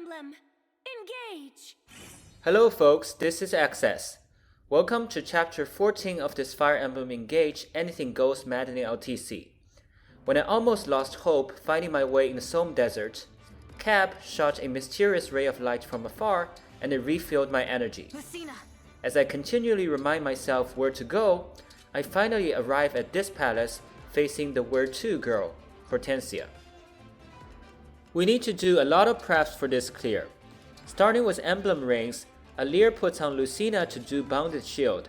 Emblem. Engage! Hello folks, this is Access. Welcome to chapter 14 of this Fire Emblem Engage Anything Goes Maddening LTC. When I almost lost hope finding my way in the Somme Desert, Cap shot a mysterious ray of light from afar and it refilled my energy. Lucina. As I continually remind myself where to go, I finally arrive at this palace facing the Where To girl, Hortensia. We need to do a lot of preps for this clear. Starting with Emblem rings, Alear puts on Lucina to do Bounded Shield,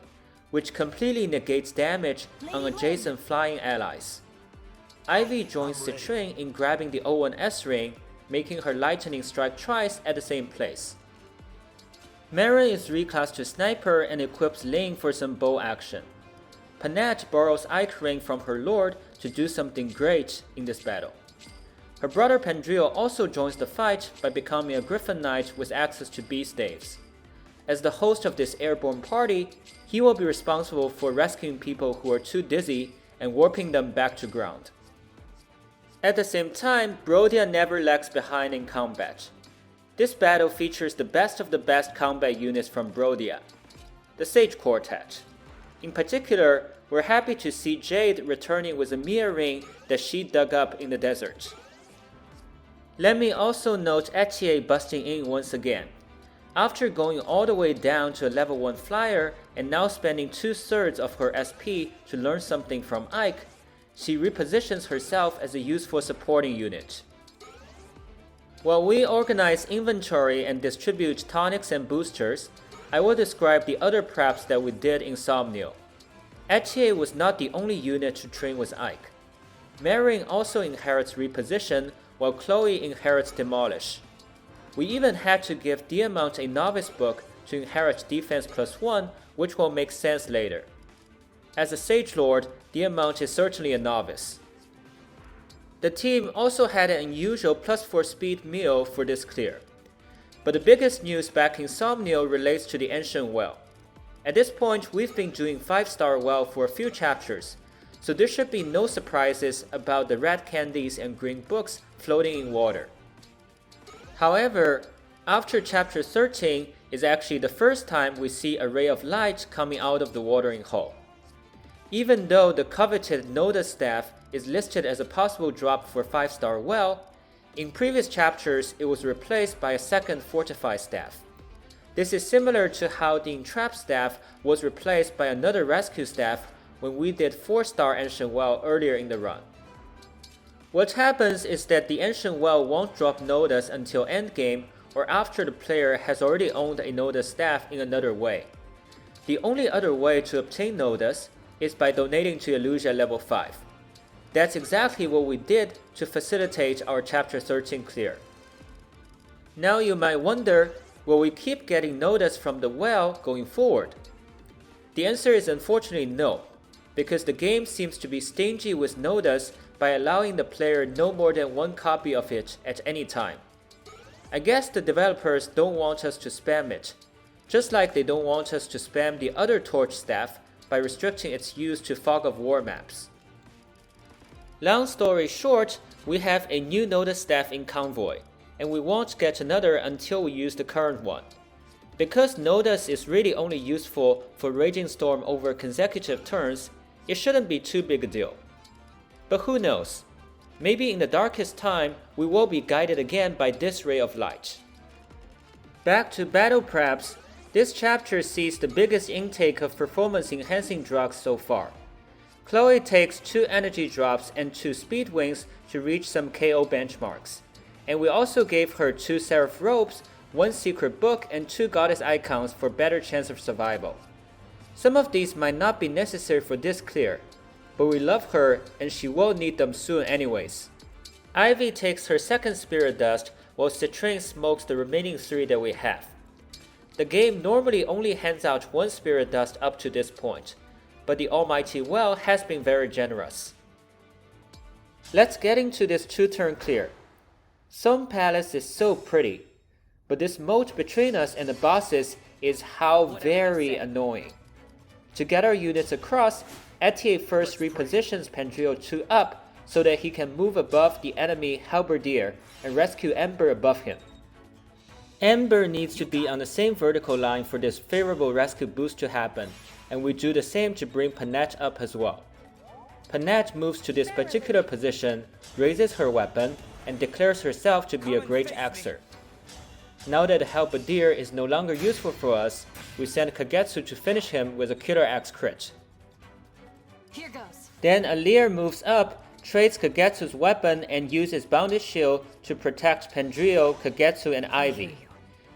which completely negates damage on adjacent flying allies. Ivy joins Citrinne in grabbing the O1S ring, making her lightning strike twice at the same place. Merrin is reclassed to Sniper and equips Ling for some bow action. Panette borrows Ike ring from her lord to do something great in this battle. Her brother Pandreo also joins the fight by becoming a Griffin knight with access to beast staves. As the host of this airborne party, he will be responsible for rescuing people who are too dizzy and warping them back to ground. At the same time, Brodia never lags behind in combat. This battle features the best of the best combat units from Brodia, the Sage Quartet. In particular, we're happy to see Jade returning with a Mia ring that she dug up in the desert. Let me also note Etier busting in once again. After going all the way down to a level 1 flyer and now spending 2/3 of her SP to learn something from Ike, she repositions herself as a useful supporting unit. While we organize inventory and distribute tonics and boosters, I will describe the other preps that we did in Somnio. Etier was not the only unit to train with Ike. Merrin also inherits reposition, while Chloe inherits Demolish. We even had to give Diamant a novice book to inherit defense +1, which will make sense later. As a Sage Lord, Diamant is certainly a novice. The team also had an unusual +4 speed meal for this clear. But the biggest news back in Somnio relates to the Ancient Well. At this point, we've been doing 5-star well for a few chapters, so there should be no surprises about the red candies and green books floating in water. However, after chapter 13 is actually the first time we see a ray of light coming out of the watering hole. Even though the coveted Noda staff is listed as a possible drop for 5-star well, in previous chapters it was replaced by a second fortified staff. This is similar to how the entrapped staff was replaced by another rescue staff when we did 4-star Ancient Well earlier in the run. What happens is that the Ancient Well won't drop Nodas until endgame or after the player has already owned a Noda staff in another way. The only other way to obtain Nodas is by donating to Illusia level 5. That's exactly what we did to facilitate our chapter 13 clear. Now you might wonder, will we keep getting Nodas from the well going forward? The answer is unfortunately no, because the game seems to be stingy with Nodas by allowing the player no more than 1 copy of it at any time. I guess the developers don't want us to spam it, just like they don't want us to spam the other Torch staff by restricting its use to Fog of War maps. Long story short, we have a new Noda staff in Convoy, and we won't get another until we use the current one. Because Nodas is really only useful for Raging Storm over consecutive turns, it shouldn't be too big a deal. But who knows? Maybe in the darkest time, we will be guided again by this ray of light. Back to battle preps, this chapter sees the biggest intake of performance-enhancing drugs so far. Chloe takes 2 energy drops and 2 speed wings to reach some KO benchmarks. And we also gave her 2 Seraph Robes, 1 secret book, and 2 goddess icons for better chance of survival. Some of these might not be necessary for this clear, but we love her and she will need them soon anyways. Ivy takes her 2nd Spirit Dust while Citrinne smokes the remaining 3 that we have. The game normally only hands out 1 Spirit Dust up to this point, but the Almighty Well has been very generous. Let's get into this 2-turn clear. Somme Palace is so pretty, but this moat between us and the bosses is how very annoying. To get our units across, Etier first repositions Pandreo 2 up so that he can move above the enemy halberdier and rescue Ember above him. Ember needs to be on the same vertical line for this favorable rescue boost to happen, and we do the same to bring Panette up as well. Panette moves to this particular position, raises her weapon, and declares herself to be a great axer. Now that the halberdier is no longer useful for us, we send Kagetsu to finish him with a killer axe crit. Here goes. Then Alear moves up, trades Kagetsu's weapon, and uses Bounded Shield to protect Pandreo, Kagetsu, and Ivy.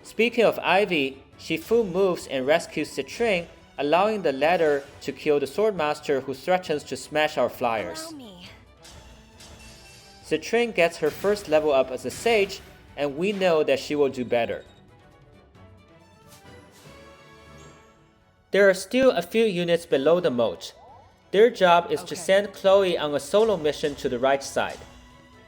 Speaking of Ivy, she full moves and rescues Citrinne, allowing the latter to kill the Swordmaster who threatens to smash our flyers. Citrinne gets her first level up as a sage, and we know that she will do better. There are still a few units below the moat. Their job is to send Chloe on a solo mission to the right side.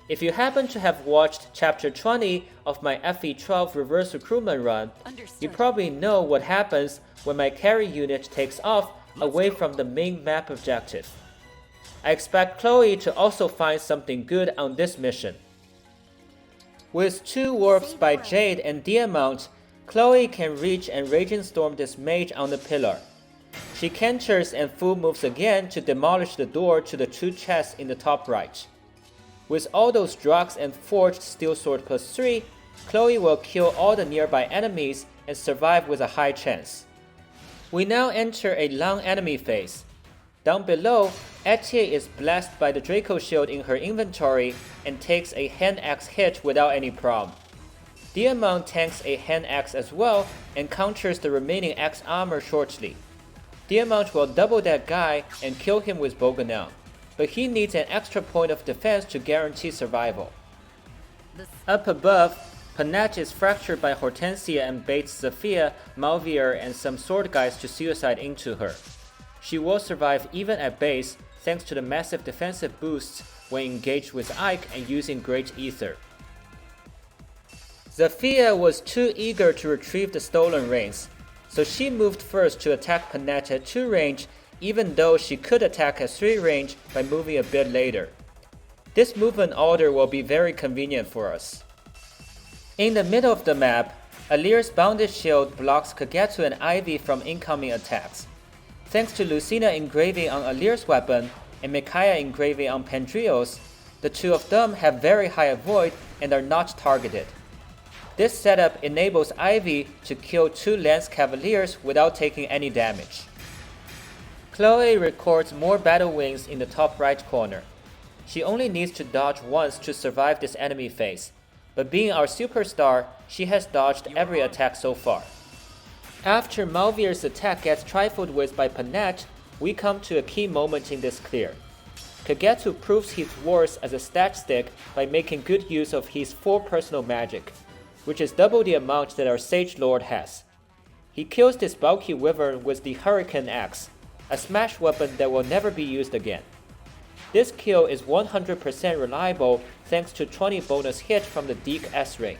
If you happen to have watched Chapter 20 of my FE12 reverse recruitment run, you probably know what happens when my carry unit takes off away from the main map objective. I expect Chloe to also find something good on this mission. With 2 warps by Jade and Diamant, Chloe can reach and Raging Storm this mage on the pillar. She canters and full moves again to demolish the door to the 2 chests in the top right. With all those drugs and forged steel sword +3, Chloe will kill all the nearby enemies and survive with a high chance. We now enter a long enemy phase. Down below, Etier is blessed by the Draco shield in her inventory and takes a hand axe hit without any problem. Diamant tanks a hand axe as well and counters the remaining axe armor shortly. Diamant will double that guy and kill him with Boganel, but he needs an extra point of defense to guarantee survival. Up above, Panette is fractured by Hortensia and baits Zafia, Malvier, and some sword guys to suicide into her. She will survive even at base thanks to the massive defensive boosts when engaged with Ike and using Great Ether. Zafia was too eager to retrieve the stolen reins, so she moved first to attack Panette at 2 range, even though she could attack at 3 range by moving a bit later. This movement order will be very convenient for us. In the middle of the map, Alear's Bounded Shield blocks Kagetsu and Ivy from incoming attacks. Thanks to Lucina engraving on Alear's weapon and Micaiah engraving on Pandreo's, the 2 of them have very high avoid and are not targeted. This setup enables Ivy to kill 2 Lance Cavaliers without taking any damage. Chloe records more battle wings in the top right corner. She only needs to dodge once to survive this enemy phase, but being our superstar, she has dodged every attack so far. After Malvier's attack gets trifled with by Panette, we come to a key moment in this clear. Kagetsu proves his worth as a stat stick by making good use of his 4 personal magic, which is double the amount that our Sage Lord has. He kills this bulky wyvern with the Hurricane Axe, a smash weapon that will never be used again. This kill is 100% reliable thanks to 20 bonus hit from the Deke S-Ray.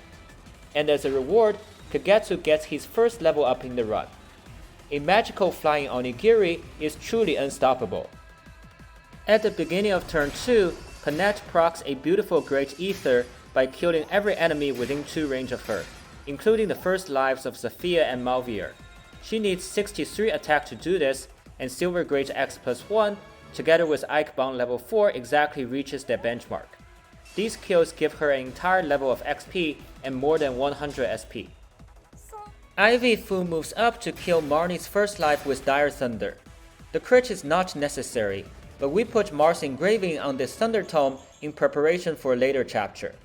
And as a reward, Kagetsu gets his first level up in the run. A magical flying onigiri is truly unstoppable. At the beginning of turn 2, Panette procs a beautiful Great Ether by killing every enemy within 2 range of her, including the first lives of Zafia and Malvier. She needs 63 attack to do this, and Silver Great Axe +1, together with Ike Bound level 4 exactly reaches that benchmark. These kills give her an entire level of XP and more than 100 SP. Ivy full moves up to kill Marnie's first life with Dire Thunder. The crit is not necessary, but we put Marth's engraving on this Thunder Tome in preparation for a later chapter.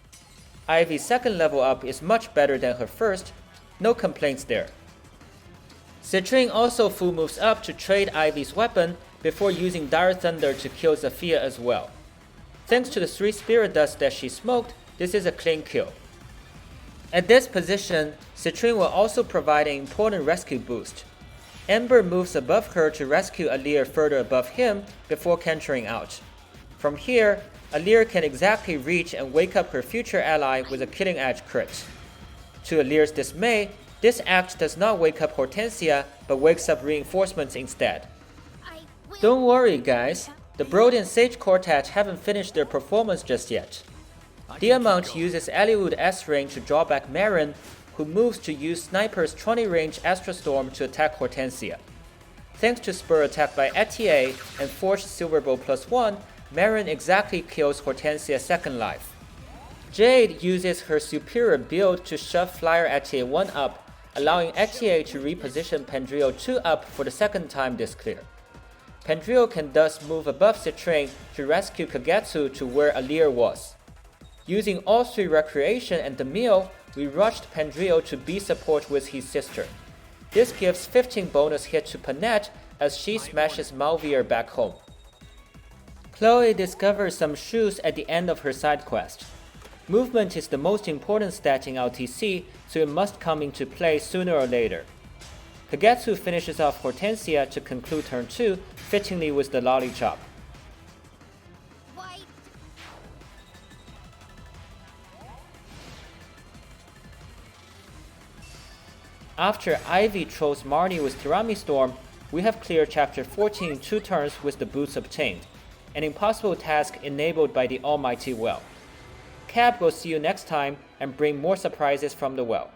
Ivy's second level up is much better than her first, no complaints there. Citrinne also full moves up to trade Ivy's weapon before using Dire Thunder to kill Zafia as well. Thanks to the 3 Spirit Dust that she smoked, this is a clean kill. At this position, Citrinne will also provide an important rescue boost. Ember moves above her to rescue Alear further above him before cantering out. From here, Alear can exactly reach and wake up her future ally with a Killing Edge crit. To Alear's dismay, this act does not wake up Hortensia, but wakes up reinforcements instead. Don't worry guys, the Brood and Sage Quartet haven't finished their performance just yet. Diamant uses Eliwood S-Ring to draw back Merrin, who moves to use Sniper's 20-range Astra Storm to attack Hortensia. Thanks to spur attack by Etier and Forged Silverbow +1, Merrin exactly kills Hortensia's second life. Jade uses her superior build to shove Flier Etier 1 up, allowing Etier to reposition Pandreo 2 up for the second time this clear. Pandreo can thus move above Citrinne to rescue Kagetsu to where Alear was. Using all 3 Recreation and the meal, we rushed Pandreo to be support with his sister. This gives 15 bonus hit to Panette as she smashes Malvier back home. Chloe discovers some shoes at the end of her side quest. Movement is the most important stat in LTC, so it must come into play sooner or later. Kagetsu finishes off Hortensia to conclude turn 2, fittingly with the Lollipop. After Ivy trolls Marnie with Tirami Storm, we have cleared chapter 14 in 2 turns with the boots obtained, an impossible task enabled by the almighty well. Cab will see you next time and bring more surprises from the well.